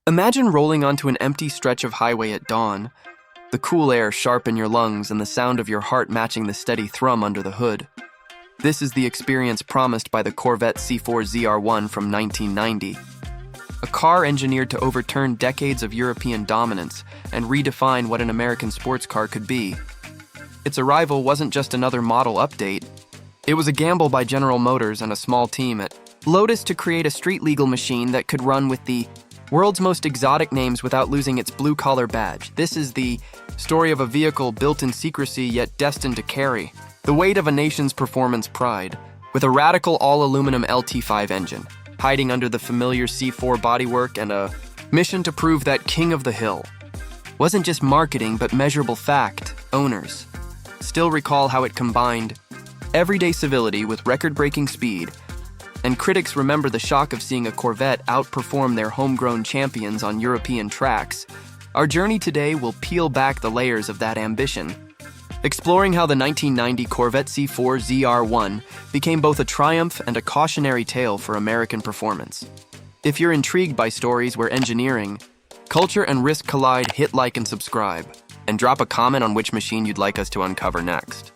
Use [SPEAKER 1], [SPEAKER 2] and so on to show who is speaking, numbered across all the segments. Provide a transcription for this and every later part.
[SPEAKER 1] Imagine rolling onto an empty stretch of highway at dawn, the cool air sharp in your lungs and the sound of your heart matching the steady thrum under the hood. This is the experience promised by the Corvette C4 ZR-1 from 1990. A car engineered to overturn decades of European dominance and redefine what an American sports car could be. Its arrival wasn't just another model update. It was a gamble by General Motors and a small team at Lotus to create a street-legal machine that could run with the world's most exotic names without losing its blue-collar badge. This is the story of a vehicle built in secrecy yet destined to carry the weight of a nation's performance pride, with a radical all-aluminum LT5 engine, hiding under the familiar C4 bodywork and a mission to prove that king of the hill wasn't just marketing but measurable fact. Owners still recall how it combined everyday civility with record-breaking speed, and critics remember the shock of seeing a Corvette outperform their homegrown champions on European tracks. Our journey today will peel back the layers of that ambition, exploring how the 1990 Corvette C4 ZR-1 became both a triumph and a cautionary tale for American performance. If you're intrigued by stories where engineering, culture, and risk collide, hit like and subscribe, and drop a comment on which machine you'd like us to uncover next.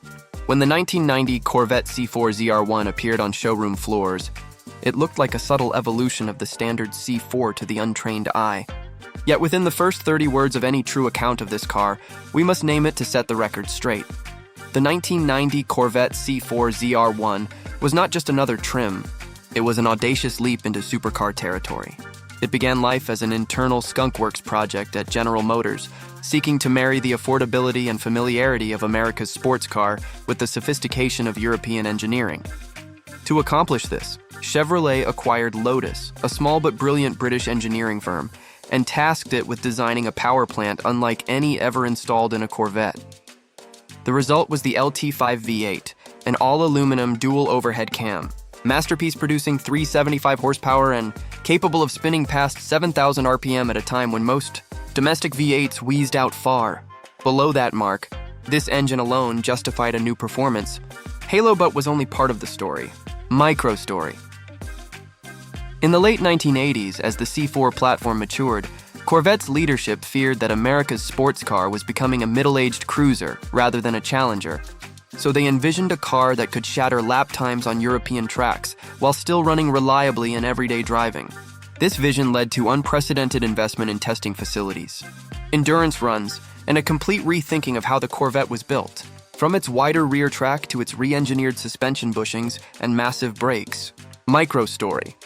[SPEAKER 1] When the 1990 Corvette C4 ZR-1 appeared on showroom floors, it looked like a subtle evolution of the standard C4 to the untrained eye. Yet within the first 30 words of any true account of this car, we must name it to set the record straight. The 1990 Corvette C4 ZR-1 was not just another trim, it was an audacious leap into supercar territory. It began life as an internal skunkworks project at General Motors, seeking to marry the affordability and familiarity of America's sports car with the sophistication of European engineering. To accomplish this, Chevrolet acquired Lotus, a small but brilliant British engineering firm, and tasked it with designing a power plant unlike any ever installed in a Corvette. The result was the LT5 V8, an all-aluminum dual overhead cam, masterpiece producing 375 horsepower and capable of spinning past 7,000 RPM at a time when most domestic V8s wheezed out far below that mark. This engine alone justified a new performance. Halo but was only part of the story. Micro story. In the late 1980s, as the C4 platform matured, Corvette's leadership feared that America's sports car was becoming a middle-aged cruiser rather than a challenger. So they envisioned a car that could shatter lap times on European tracks while still running reliably in everyday driving. This vision led to unprecedented investment in testing facilities, endurance runs, and a complete rethinking of how the Corvette was built. From its wider rear track to its re-engineered suspension bushings and massive brakes. Micro story.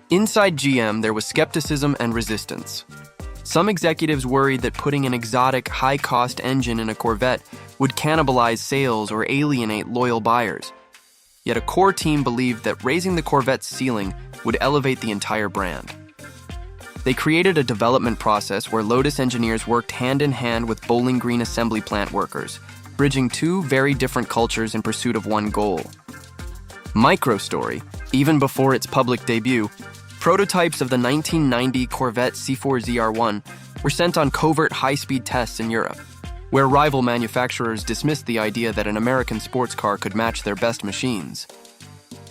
[SPEAKER 1] Inside GM, there was skepticism and resistance. Some executives worried that putting an exotic, high-cost engine in a Corvette would cannibalize sales or alienate loyal buyers. Yet a core team believed that raising the Corvette's ceiling would elevate the entire brand. They created a development process where Lotus engineers worked hand-in-hand with Bowling Green assembly plant workers, bridging two very different cultures in pursuit of one goal. Micro story. Even before its public debut, prototypes of the 1990 Corvette C4 ZR-1 were sent on covert high-speed tests in Europe, where rival manufacturers dismissed the idea that an American sports car could match their best machines.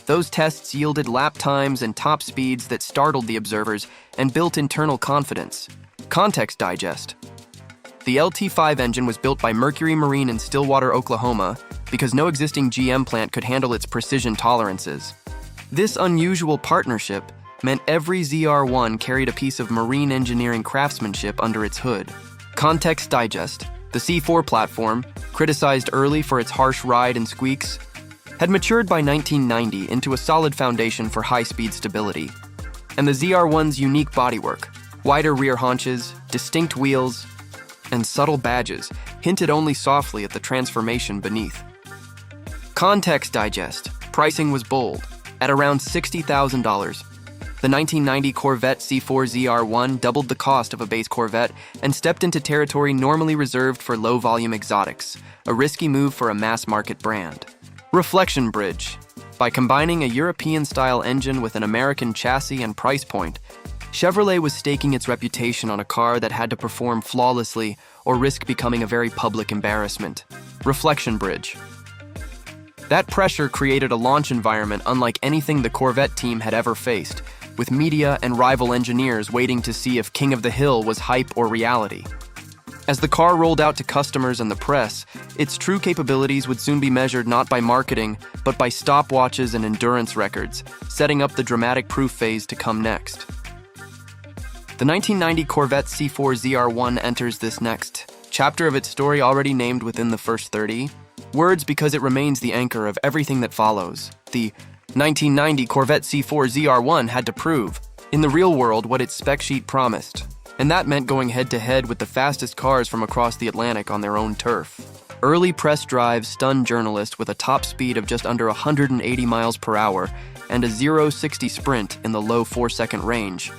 [SPEAKER 1] Those tests yielded lap times and top speeds that startled the observers and built internal confidence. Context digest. The LT5 engine was built by Mercury Marine in Stillwater, Oklahoma, because no existing GM plant could handle its precision tolerances. This unusual partnership meant every ZR-1 carried a piece of marine engineering craftsmanship under its hood. Context digest. The C4 platform, criticized early for its harsh ride and squeaks, had matured by 1990 into a solid foundation for high-speed stability. And the ZR-1's unique bodywork, wider rear haunches, distinct wheels, and subtle badges hinted only softly at the transformation beneath. Context digest. Pricing was bold, at around $60,000. The 1990 Corvette C4 ZR-1 doubled the cost of a base Corvette and stepped into territory normally reserved for low-volume exotics, a risky move for a mass-market brand. Reflection bridge. By combining a European-style engine with an American chassis and price point, Chevrolet was staking its reputation on a car that had to perform flawlessly or risk becoming a very public embarrassment. Reflection bridge. That pressure created a launch environment unlike anything the Corvette team had ever faced, with media and rival engineers waiting to see if King of the Hill was hype or reality. As the car rolled out to customers and the press, its true capabilities would soon be measured not by marketing, but by stopwatches and endurance records, setting up the dramatic proof phase to come next. The 1990 Corvette C4 ZR-1 enters this next chapter of its story, already named within the first 30 words because it remains the anchor of everything that follows. The 1990 Corvette C4 ZR-1 had to prove, in the real world, what its spec sheet promised. And that meant going head-to-head with the fastest cars from across the Atlantic on their own turf. Early press drives stunned journalists with a top speed of just under 180 miles per hour and a 0-60 sprint in the low 4-second range.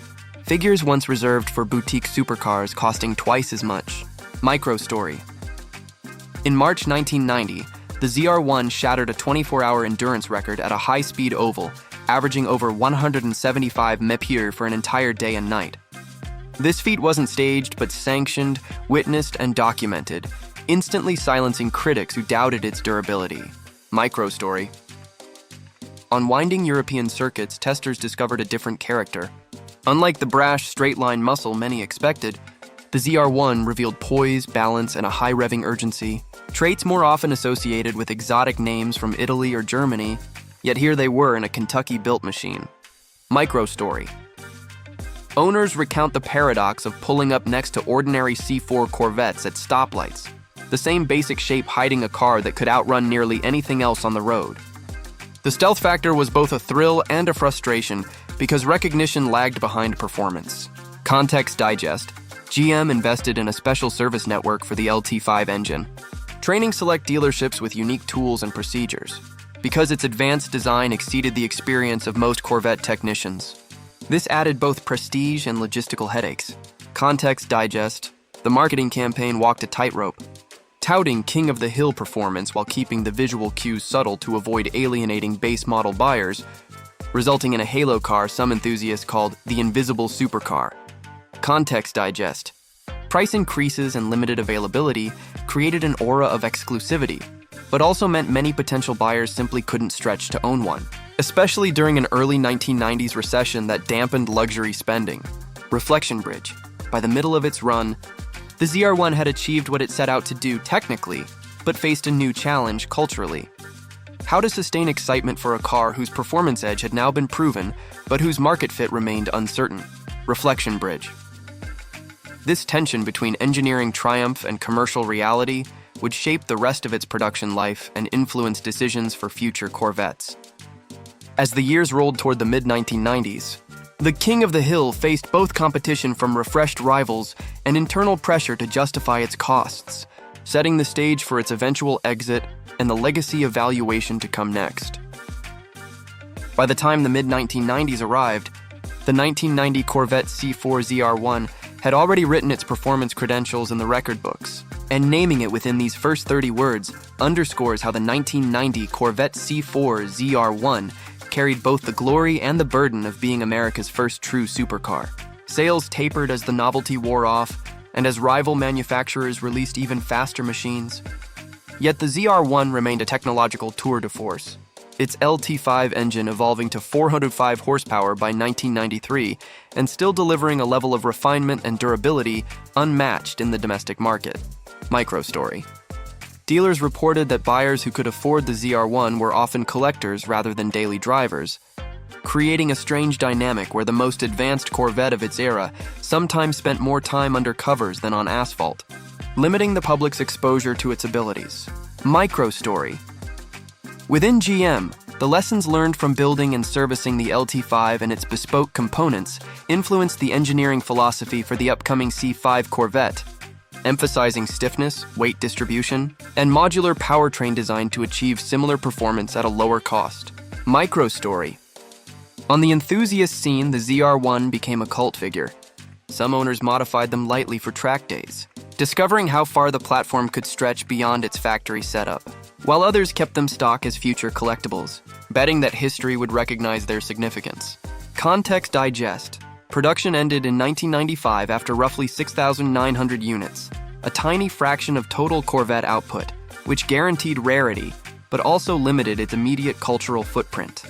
[SPEAKER 1] Figures once reserved for boutique supercars costing twice as much. Micro-story. In March 1990, the ZR-1 shattered a 24-hour endurance record at a high-speed oval, averaging over 175 mph for an entire day and night. This feat wasn't staged, but sanctioned, witnessed, and documented, instantly silencing critics who doubted its durability. Micro-story. On winding European circuits, testers discovered a different character. Unlike the brash, straight-line muscle many expected, the ZR-1 revealed poise, balance, and a high-revving urgency, traits more often associated with exotic names from Italy or Germany, yet here they were in a Kentucky-built machine. Micro-story. Owners recount the paradox of pulling up next to ordinary C4 Corvettes at stoplights, the same basic shape hiding a car that could outrun nearly anything else on the road. The stealth factor was both a thrill and a frustration because recognition lagged behind performance. Context Digest: GM invested in a special service network for the LT5 engine, training select dealerships with unique tools and procedures, because its advanced design exceeded the experience of most Corvette technicians. This added both prestige and logistical headaches. Context Digest: the marketing campaign walked a tightrope, touting King of the Hill performance while keeping the visual cues subtle to avoid alienating base model buyers, resulting in a halo car some enthusiasts called the invisible supercar. Context Digest: price increases and limited availability created an aura of exclusivity, but also meant many potential buyers simply couldn't stretch to own one, especially during an early 1990s recession that dampened luxury spending. Reflection Bridge: by the middle of its run, the ZR-1 had achieved what it set out to do technically, but faced a new challenge culturally. How to sustain excitement for a car whose performance edge had now been proven, but whose market fit remained uncertain. Reflection Bridge. This tension between engineering triumph and commercial reality would shape the rest of its production life and influence decisions for future Corvettes. As the years rolled toward the mid-1990s, the King of the Hill faced both competition from refreshed rivals and internal pressure to justify its costs, setting the stage for its eventual exit and the legacy of valuation to come next. By the time the mid-1990s arrived, the 1990 Corvette C4 ZR-1 had already written its performance credentials in the record books, and naming it within these first 30 words underscores how the 1990 Corvette C4 ZR-1 carried both the glory and the burden of being America's first true supercar. Sales tapered as the novelty wore off, and as rival manufacturers released even faster machines. Yet the ZR-1 remained a technological tour de force, its LT5 engine evolving to 405 horsepower by 1993 and still delivering a level of refinement and durability unmatched in the domestic market. Micro-story. Dealers reported that buyers who could afford the ZR-1 were often collectors rather than daily drivers, creating a strange dynamic where the most advanced Corvette of its era sometimes spent more time under covers than on asphalt, limiting the public's exposure to its abilities. Micro-story. Within GM, the lessons learned from building and servicing the LT5 and its bespoke components influenced the engineering philosophy for the upcoming C5 Corvette, emphasizing stiffness, weight distribution, and modular powertrain design to achieve similar performance at a lower cost. Micro-story. On the enthusiast scene, the ZR-1 became a cult figure. Some owners modified them lightly for track days, discovering how far the platform could stretch beyond its factory setup, while others kept them stock as future collectibles, betting that history would recognize their significance. Context Digest. Production ended in 1995 after roughly 6,900 units, a tiny fraction of total Corvette output, which guaranteed rarity, but also limited its immediate cultural footprint.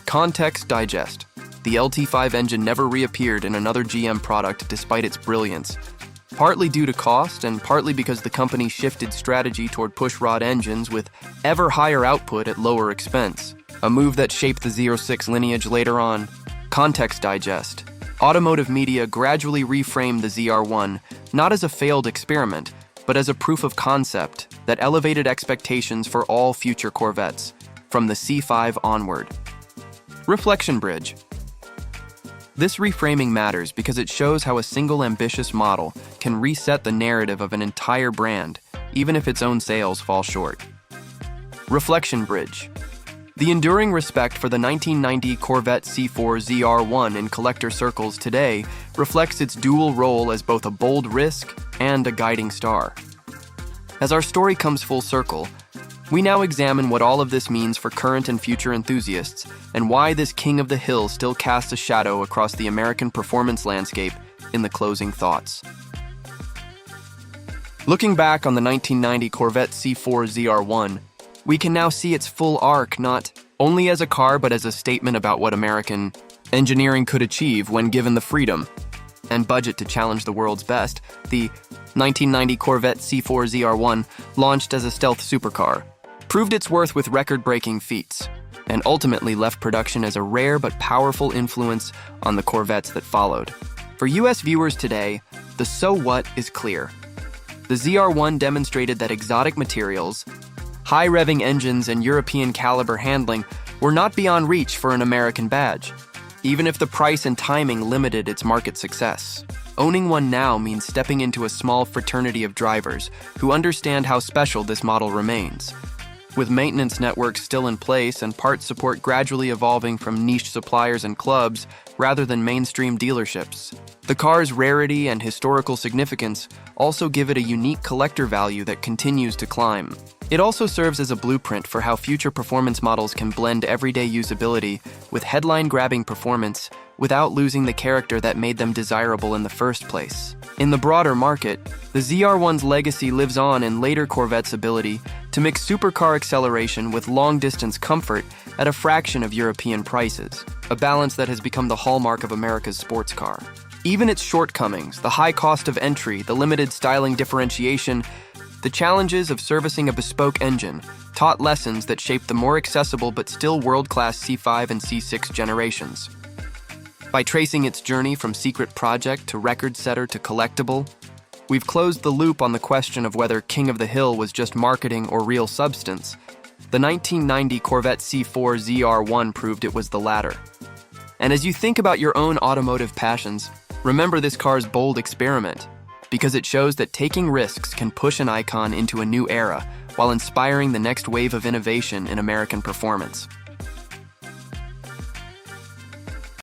[SPEAKER 1] Context Digest. the LT5 engine never reappeared in another GM product despite its brilliance, partly due to cost and partly because the company shifted strategy toward pushrod engines with ever higher output at lower expense, a move that shaped the 06 lineage later on. Context Digest. Automotive media gradually reframed the ZR-1 not as a failed experiment, but as a proof of concept that elevated expectations for all future Corvettes, from the C5 onward. Reflection Bridge. This reframing matters because it shows how a single ambitious model can reset the narrative of an entire brand, even if its own sales fall short. Reflection Bridge. The enduring respect for the 1990 Corvette C4 ZR-1 in collector circles today reflects its dual role as both a bold risk and a guiding star. As our story comes full circle, we now examine what all of this means for current and future enthusiasts and why this king of the hill still casts a shadow across the American performance landscape in the closing thoughts. Looking back on the 1990 Corvette C4 ZR-1, we can now see its full arc not only as a car but as a statement about what American engineering could achieve when given the freedom and budget to challenge the world's best. The 1990 Corvette C4 ZR-1, launched as a stealth supercar, proved its worth with record-breaking feats, and ultimately left production as a rare but powerful influence on the Corvettes that followed. For US viewers today, the so what is clear. The ZR-1 demonstrated that exotic materials, high-revving engines, and European-caliber handling were not beyond reach for an American badge, even if the price and timing limited its market success. Owning one now means stepping into a small fraternity of drivers who understand how special this model remains. With maintenance networks still in place and parts support gradually evolving from niche suppliers and clubs rather than mainstream dealerships, the car's rarity and historical significance also give it a unique collector value that continues to climb. It also serves as a blueprint for how future performance models can blend everyday usability with headline-grabbing performance without losing the character that made them desirable in the first place. In the broader market, the ZR-1's legacy lives on in later Corvette's ability to mix supercar acceleration with long-distance comfort at a fraction of European prices, a balance that has become the hallmark of America's sports car. Even its shortcomings, the high cost of entry, the limited styling differentiation, the challenges of servicing a bespoke engine, taught lessons that shaped the more accessible but still world-class C5 and C6 generations. By tracing its journey from secret project to record setter to collectible, we've closed the loop on the question of whether King of the Hill was just marketing or real substance. The 1990 Corvette C4 ZR-1 proved it was the latter. And as you think about your own automotive passions, remember this car's bold experiment, because it shows that taking risks can push an icon into a new era while inspiring the next wave of innovation in American performance.